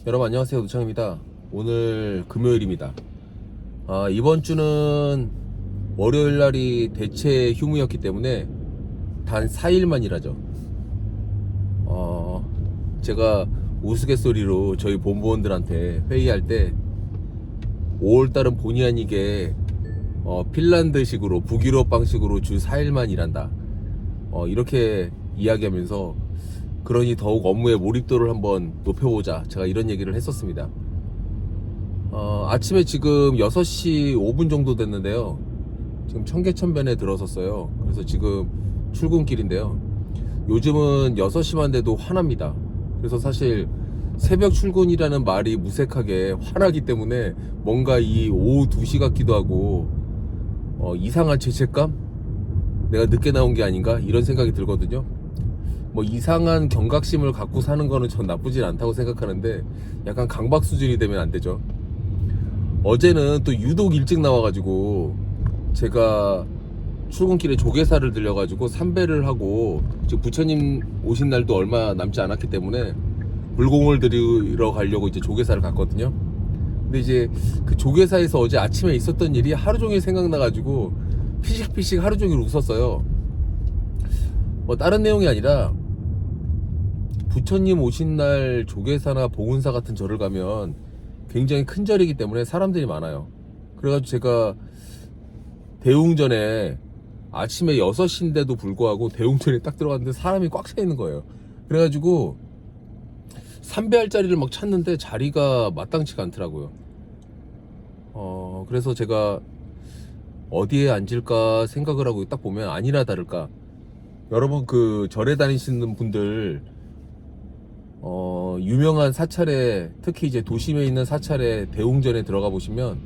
여러분 안녕하세요, 노창입니다. 오늘 금요일입니다. 이번 주는 월요일 날이 대체 휴무였기 때문에 단 4일만 일하죠. 제가 우스갯소리로 저희 본부원들한테 회의할 때 5월달은 본의 아니게 핀란드식으로 북유럽 방식으로 주 4일만 일한다, 이렇게 이야기하면서 그러니 더욱 업무의 몰입도를 한번 높여보자, 제가 이런 얘기를 했었습니다. 아침에 지금 6시 5분 정도 됐는데요, 지금 청계천변에 들어섰어요. 그래서 지금 출근길인데요, 요즘은 6시만 돼도 화납니다. 그래서 사실 새벽 출근이라는 말이 무색하게 화나기 때문에 뭔가 이 오후 2시 같기도 하고 이상한 죄책감? 내가 늦게 나온 게 아닌가? 이런 생각이 들거든요. 뭐 이상한 경각심을 갖고 사는 거는 전 나쁘진 않다고 생각하는데 약간 강박 수준이 되면 안 되죠. 어제는 또 유독 일찍 나와가지고 제가 출근길에 조개살을 들려가지고 삼배를 하고, 지금 부처님 오신 날도 얼마 남지 않았기 때문에 불공을 드리러 가려고 이제 조개살을 갔거든요. 근데 이제 그 조개사에서 어제 아침에 있었던 일이 하루 종일 생각나가지고 피식피식 하루 종일 웃었어요. 뭐 다른 내용이 아니라 부처님 오신 날 조계사나 봉은사 같은 절을 가면 굉장히 큰 절이기 때문에 사람들이 많아요. 그래가지고 제가 대웅전에 아침에 6시인데도 불구하고 대웅전에 딱 들어갔는데 사람이 꽉 차 있는 거예요. 그래가지고 삼배할 자리를 막 찾는데 자리가 마땅치가 않더라고요. 그래서 제가 어디에 앉을까 생각을 하고 딱 보면 아니나 다를까, 여러분 그 절에 다니시는 분들 유명한 사찰에, 특히 이제 도심에 있는 사찰에 대웅전에 들어가 보시면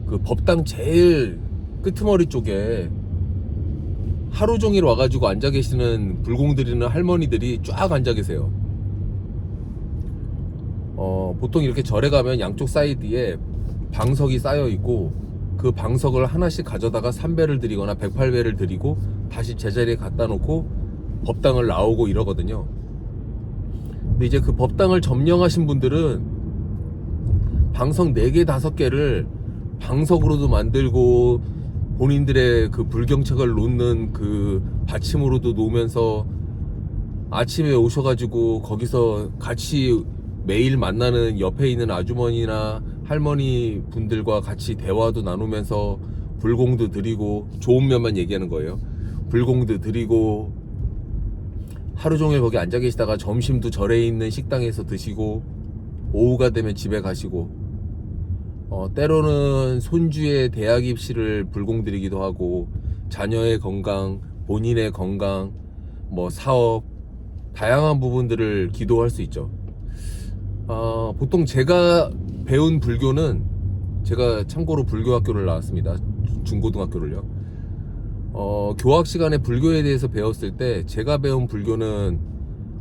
그 법당 제일 끄트머리 쪽에 하루 종일 와가지고 앉아 계시는 불공 드리는 할머니들이 쫙 앉아 계세요. 보통 이렇게 절에 가면 양쪽 사이드에 방석이 쌓여 있고 그 방석을 하나씩 가져다가 3배를 드리거나 108배를 드리고 다시 제자리에 갖다 놓고 법당을 나오고 이러거든요. 근데 이제 그 법당을 점령하신 분들은 방석 4개 5개를 방석으로도 만들고 본인들의 그 불경책을 놓는 그 받침으로도 놓으면서 아침에 오셔가지고 거기서 같이 매일 만나는 옆에 있는 아주머니나 할머니 분들과 같이 대화도 나누면서 불공도 드리고, 좋은 면만 얘기하는 거예요. 불공도 드리고 하루 종일 거기 앉아 계시다가 점심도 절에 있는 식당에서 드시고 오후가 되면 집에 가시고, 때로는 손주의 대학 입시를 불공드리기도 하고 자녀의 건강, 본인의 건강, 뭐 사업, 다양한 부분들을 기도할 수 있죠. 보통 제가 배운 불교는, 제가 참고로 불교학교를 나왔습니다. 중고등학교를요. 교학 시간에 불교에 대해서 배웠을 때 제가 배운 불교는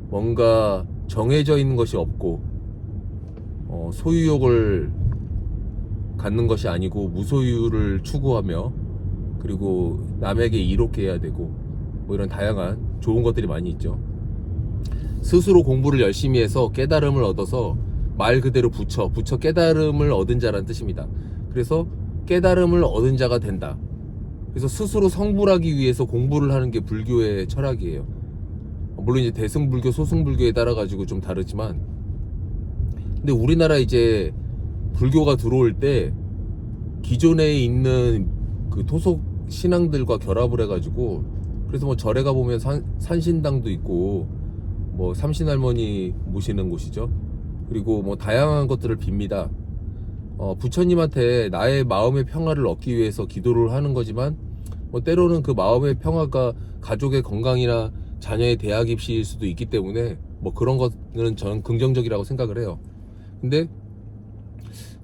뭔가 정해져 있는 것이 없고 소유욕을 갖는 것이 아니고 무소유를 추구하며, 그리고 남에게 이롭게 해야 되고, 뭐 이런 다양한 좋은 것들이 많이 있죠. 스스로 공부를 열심히 해서 깨달음을 얻어서, 말 그대로 부처 깨달음을 얻은 자라는 뜻입니다. 그래서 깨달음을 얻은 자가 된다. 그래서 스스로 성불하기 위해서 공부를 하는 게 불교의 철학이에요. 물론 이제 대승불교, 소승불교에 따라 가지고 좀 다르지만, 근데 우리나라 이제 불교가 들어올 때 기존에 있는 그 토속 신앙들과 결합을 해가지고, 그래서 뭐 절에 가보면 산신당도 있고 뭐 삼신할머니 모시는 곳이죠. 그리고 뭐 다양한 것들을 빕니다. 부처님한테 나의 마음의 평화를 얻기 위해서 기도를 하는 거지만, 뭐 때로는 그 마음의 평화가 가족의 건강이나 자녀의 대학 입시일 수도 있기 때문에 뭐 그런 거는 저는 긍정적이라고 생각을 해요. 근데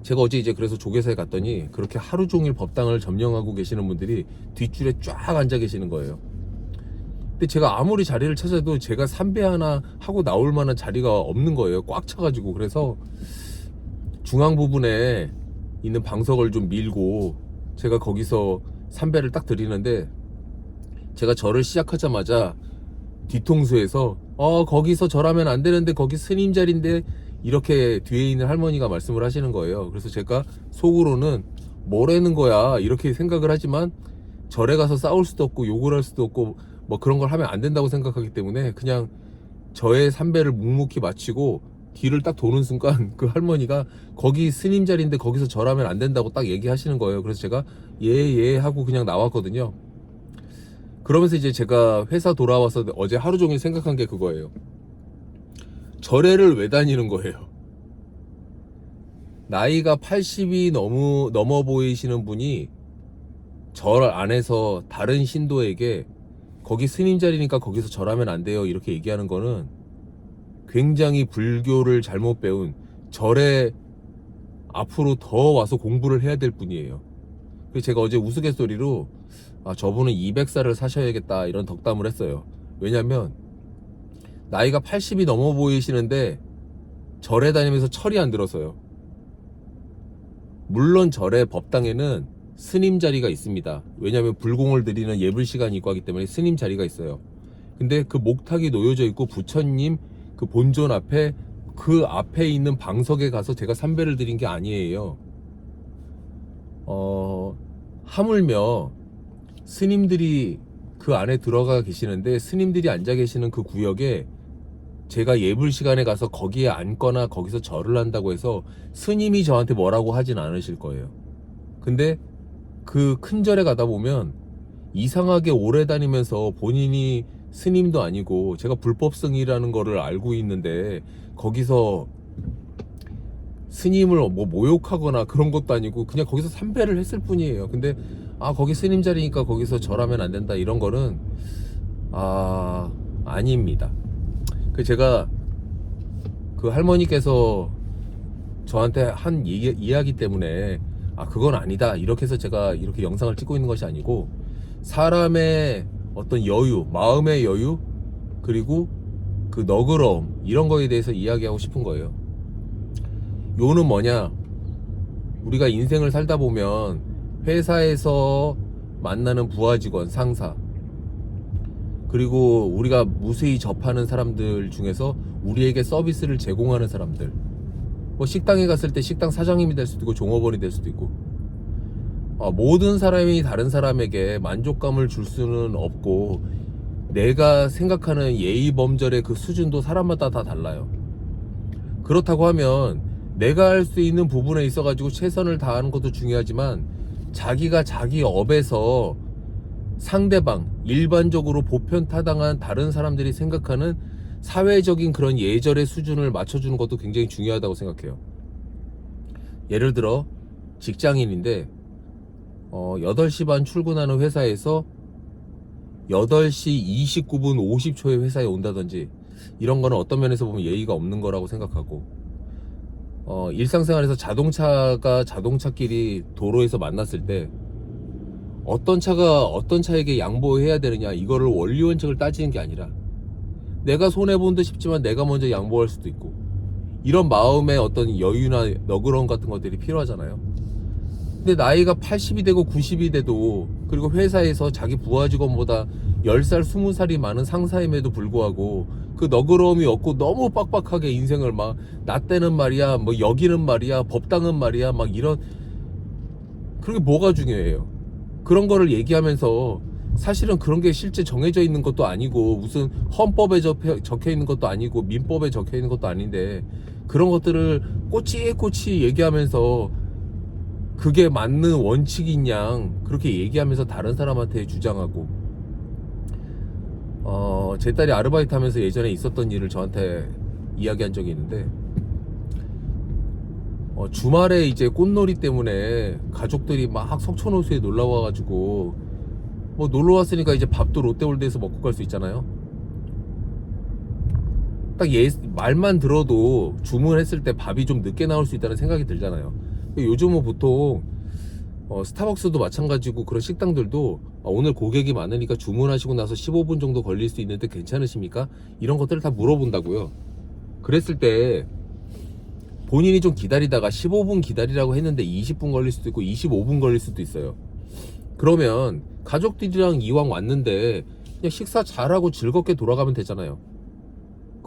제가 어제 이제 그래서 조계사에 갔더니 그렇게 하루 종일 법당을 점령하고 계시는 분들이 뒷줄에 쫙 앉아 계시는 거예요. 근데 제가 아무리 자리를 찾아도 제가 삼배 하나 하고 나올 만한 자리가 없는 거예요. 꽉 차가지고. 그래서 중앙 부분에 있는 방석을 좀 밀고 제가 거기서 삼배를 딱 드리는데, 제가 절을 시작하자마자 뒤통수에서 거기서 절하면 안 되는데 거기 스님 자리인데, 이렇게 뒤에 있는 할머니가 말씀을 하시는 거예요. 그래서 제가 속으로는 뭐라는 거야 이렇게 생각을 하지만, 절에 가서 싸울 수도 없고 욕을 할 수도 없고 뭐 그런 걸 하면 안 된다고 생각하기 때문에 그냥 저의 삼배를 묵묵히 마치고 뒤를 딱 도는 순간 그 할머니가 거기 스님 자리인데 거기서 절하면 안 된다고 딱 얘기하시는 거예요. 그래서 제가 예 하고 그냥 나왔거든요. 그러면서 이제 제가 회사 돌아와서 어제 하루 종일 생각한 게 그거예요. 절에를 왜 다니는 거예요? 나이가 80이 넘어 보이시는 분이 절 안에서 다른 신도에게 거기 스님 자리니까 거기서 절하면 안 돼요 이렇게 얘기하는 거는 굉장히 불교를 잘못 배운, 절에 앞으로 더 와서 공부를 해야 될 분이에요. 그래서 제가 어제 우스갯소리로 저분은 200살을 사셔야겠다 이런 덕담을 했어요. 왜냐면 나이가 80이 넘어 보이시는데 절에 다니면서 철이 안 들어서요. 물론 절의 법당에는 스님 자리가 있습니다. 왜냐하면 불공을 드리는 예불 시간이 있고 하기 때문에 스님 자리가 있어요. 근데 그 목탁이 놓여져 있고 부처님 그 본존 앞에, 그 앞에 있는 방석에 가서 제가 삼배를 드린 게 아니에요. 하물며 스님들이 그 안에 들어가 계시는데, 스님들이 앉아 계시는 그 구역에 제가 예불 시간에 가서 거기에 앉거나 거기서 절을 한다고 해서 스님이 저한테 뭐라고 하진 않으실 거예요. 근데 그 큰 절에 가다 보면 이상하게 오래 다니면서 본인이 스님도 아니고 제가 불법승이라는 거를 알고 있는데 거기서 스님을 뭐 모욕하거나 그런 것도 아니고 그냥 거기서 삼배를 했을 뿐이에요. 근데 거기 스님 자리니까 거기서 절하면 안 된다 이런 거는 아닙니다. 그 제가 그 할머니께서 저한테 한 이야기 때문에 그건 아니다 이렇게 해서 제가 이렇게 영상을 찍고 있는 것이 아니고, 사람의 어떤 여유, 마음의 여유, 그리고 그 너그러움 이런 거에 대해서 이야기하고 싶은 거예요. 요는 뭐냐, 우리가 인생을 살다 보면 회사에서 만나는 부하 직원, 상사, 그리고 우리가 무수히 접하는 사람들 중에서 우리에게 서비스를 제공하는 사람들, 뭐 식당에 갔을 때 식당 사장님이 될 수도 있고 종업원이 될 수도 있고, 모든 사람이 다른 사람에게 만족감을 줄 수는 없고, 내가 생각하는 예의 범절의 그 수준도 사람마다 다 달라요. 그렇다고 하면 내가 할 수 있는 부분에 있어 가지고 최선을 다하는 것도 중요하지만, 자기가 자기 업에서 상대방, 일반적으로 보편타당한 다른 사람들이 생각하는 사회적인 그런 예절의 수준을 맞춰주는 것도 굉장히 중요하다고 생각해요. 예를 들어 직장인인데 8시 반 출근하는 회사에서 8시 29분 50초에 회사에 온다든지, 이런 거는 어떤 면에서 보면 예의가 없는 거라고 생각하고, 일상생활에서 자동차가 자동차끼리 도로에서 만났을 때 어떤 차가 어떤 차에게 양보해야 되느냐, 이거를 원리원칙을 따지는 게 아니라 내가 손해본 듯 싶지만 내가 먼저 양보할 수도 있고, 이런 마음의 어떤 여유나 너그러움 같은 것들이 필요하잖아요. 근데 나이가 80이 되고 90이 돼도, 그리고 회사에서 자기 부하 직원보다 10살 20살이 많은 상사임에도 불구하고 그 너그러움이 없고 너무 빡빡하게 인생을 막 나 때는 말이야, 뭐 여기는 말이야, 법당은 말이야, 막 이런, 그런 게 뭐가 중요해요? 그런 거를 얘기하면서 사실은 그런 게 실제 정해져 있는 것도 아니고, 무슨 헌법에 적혀 있는 것도 아니고, 민법에 적혀 있는 것도 아닌데, 그런 것들을 꼬치꼬치 얘기하면서 그게 맞는 원칙인 양 그렇게 얘기하면서 다른 사람한테 주장하고, 제 딸이 아르바이트 하면서 예전에 있었던 일을 저한테 이야기한 적이 있는데, 주말에 이제 꽃놀이 때문에 가족들이 막 석촌호수에 놀러 와가지고, 뭐 놀러 왔으니까 이제 밥도 롯데월드에서 먹고 갈 수 있잖아요. 딱 말만 들어도 주문했을 때 밥이 좀 늦게 나올 수 있다는 생각이 들잖아요. 요즘은 보통 스타벅스도 마찬가지고, 그런 식당들도 오늘 고객이 많으니까 주문하시고 나서 15분 정도 걸릴 수 있는데 괜찮으십니까? 이런 것들을 다 물어본다고요. 그랬을 때 본인이 좀 기다리다가 15분 기다리라고 했는데 20분 걸릴 수도 있고 25분 걸릴 수도 있어요. 그러면 가족들이랑 이왕 왔는데 그냥 식사 잘하고 즐겁게 돌아가면 되잖아요.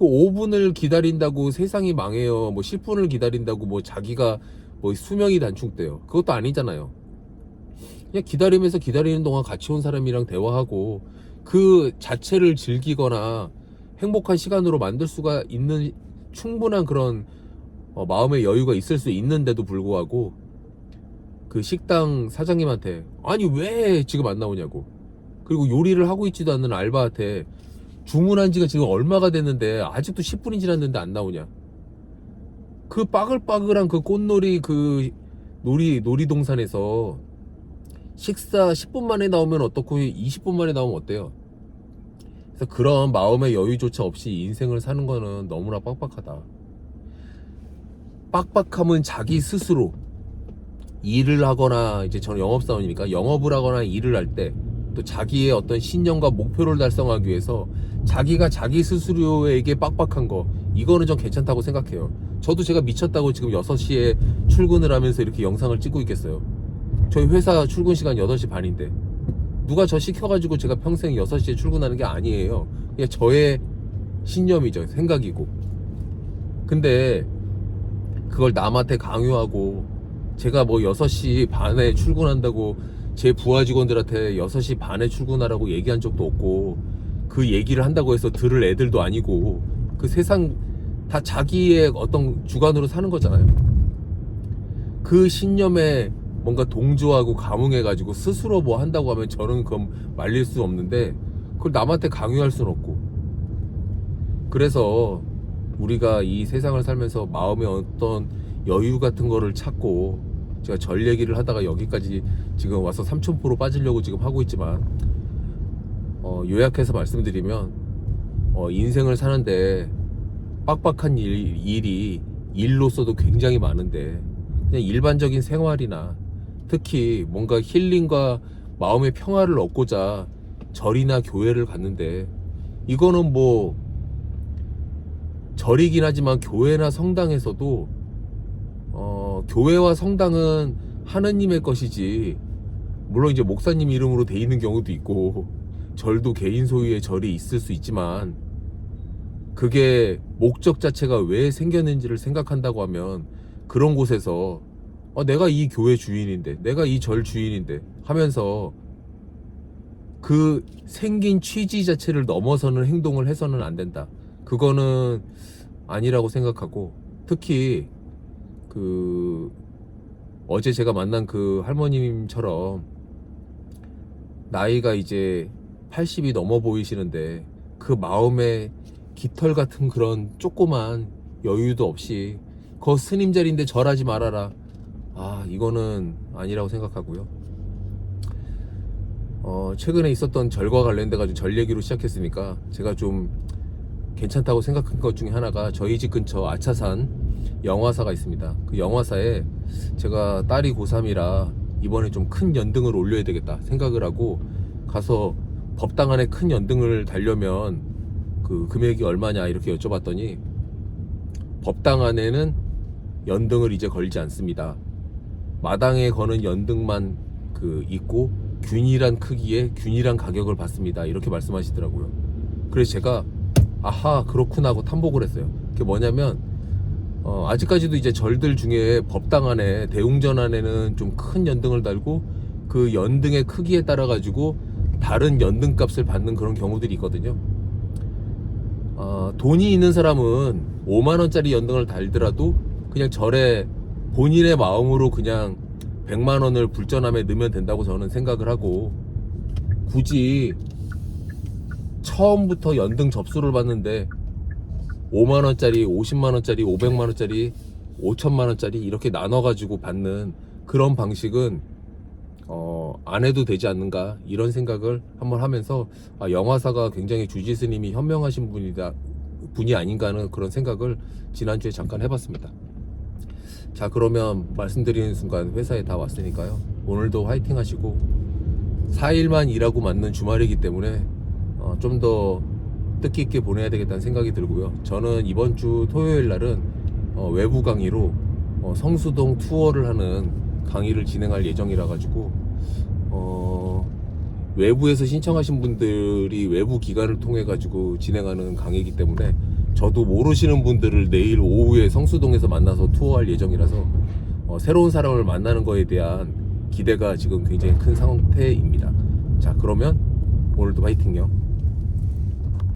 그 5분을 기다린다고 세상이 망해요. 뭐 10분을 기다린다고 뭐 자기가 뭐 수명이 단축돼요. 그것도 아니잖아요. 그냥 기다리면서 기다리는 동안 같이 온 사람이랑 대화하고 그 자체를 즐기거나 행복한 시간으로 만들 수가 있는 충분한 그런 마음의 여유가 있을 수 있는데도 불구하고 그 식당 사장님한테 아니 왜 지금 안 나오냐고, 그리고 요리를 하고 있지도 않는 알바한테 주문한 지가 지금 얼마가 됐는데 아직도 10분이 지났는데 안 나오냐, 그 빠글빠글한 그 꽃놀이 그 놀이동산에서 식사 10분 만에 나오면 어떻고 20분 만에 나오면 어때요? 그래서 그런 마음의 여유조차 없이 인생을 사는 거는 너무나 빡빡하다. 빡빡함은 자기 스스로 일을 하거나, 이제 저는 영업사원이니까 영업을 하거나 일을 할 때 또 자기의 어떤 신념과 목표를 달성하기 위해서 자기가 자기 스스로에게 빡빡한 거, 이거는 좀 괜찮다고 생각해요. 저도 제가 미쳤다고 지금 6시에 출근을 하면서 이렇게 영상을 찍고 있겠어요? 저희 회사 출근 시간 8시 반인데 누가 저 시켜가지고 제가 평생 6시에 출근하는 게 아니에요. 그냥 저의 신념이죠. 생각이고. 근데 그걸 남한테 강요하고, 제가 뭐 6시 반에 출근한다고 제 부하 직원들한테 6시 반에 출근하라고 얘기한 적도 없고, 그 얘기를 한다고 해서 들을 애들도 아니고, 그 세상 다 자기의 어떤 주관으로 사는 거잖아요. 그 신념에 뭔가 동조하고 감흥해가지고 스스로 뭐 한다고 하면 저는 그건 말릴 수 없는데, 그걸 남한테 강요할 수는 없고. 그래서 우리가 이 세상을 살면서 마음의 어떤 여유 같은 거를 찾고, 제가 절 얘기를 하다가 여기까지 지금 와서 3000% 빠지려고 지금 하고 있지만, 요약해서 말씀드리면, 인생을 사는데 빡빡한 일이 일로서도 굉장히 많은데, 그냥 일반적인 생활이나 특히 뭔가 힐링과 마음의 평화를 얻고자 절이나 교회를 갔는데, 이거는 뭐 절이긴 하지만 교회나 성당에서도 교회와 성당은 하느님의 것이지, 물론 이제 목사님 이름으로 돼 있는 경우도 있고 절도 개인 소유의 절이 있을 수 있지만, 그게 목적 자체가 왜 생겼는지를 생각한다고 하면 그런 곳에서 내가 이 교회 주인인데, 내가 이 절 주인인데 하면서 그 생긴 취지 자체를 넘어서는 행동을 해서는 안 된다. 그거는 아니라고 생각하고, 특히 어제 제가 만난 그 할머님처럼 나이가 이제 80이 넘어 보이시는데 그 마음에 깃털 같은 그런 조그만 여유도 없이 거 스님 자리인데 절하지 말아라, 이거는 아니라고 생각하고요. 최근에 있었던 절과 관련돼 가지고 절 얘기로 시작했으니까 제가 좀 괜찮다고 생각한 것 중에 하나가, 저희 집 근처 아차산 영화사가 있습니다. 그 영화사에 제가 딸이 고3이라 이번에 좀 큰 연등을 올려야 되겠다 생각을 하고 가서 법당 안에 큰 연등을 달려면 그 금액이 얼마냐 이렇게 여쭤봤더니, 법당 안에는 연등을 이제 걸지 않습니다. 마당에 거는 연등만 있고 균일한 크기에 균일한 가격을 받습니다, 이렇게 말씀하시더라고요. 그래서 제가 아하 그렇구나 하고 탐복을 했어요. 그게 뭐냐면, 아직까지도 이제 절들 중에 법당 안에, 대웅전 안에는 좀 큰 연등을 달고 그 연등의 크기에 따라 가지고 다른 연등 값을 받는 그런 경우들이 있거든요. 돈이 있는 사람은 5만원짜리 연등을 달더라도 그냥 절에 본인의 마음으로 그냥 100만원을 불전함에 넣으면 된다고 저는 생각을 하고, 굳이 처음부터 연등 접수를 받는데 5만원짜리, 50만원짜리, 500만원짜리, 5천만원짜리 이렇게 나눠가지고 받는 그런 방식은 안 해도 되지 않는가, 이런 생각을 한번 하면서 영화사가 굉장히 주지스님이 현명하신 분이 아닌가 하는 그런 생각을 지난주에 잠깐 해봤습니다. 자, 그러면 말씀드리는 순간 회사에 다 왔으니까요, 오늘도 화이팅 하시고, 4일만 일하고 맞는 주말이기 때문에 좀 더 뜻깊게 보내야 되겠다는 생각이 들고요. 저는 이번 주 토요일 날은 외부 강의로 성수동 투어를 하는 강의를 진행할 예정이라 가지고, 외부에서 신청하신 분들이 외부 기관을 통해 가지고 진행하는 강의이기 때문에 저도 모르시는 분들을 내일 오후에 성수동에서 만나서 투어할 예정이라서 새로운 사람을 만나는 거에 대한 기대가 지금 굉장히 큰 상태입니다. 자, 그러면 오늘도 화이팅요.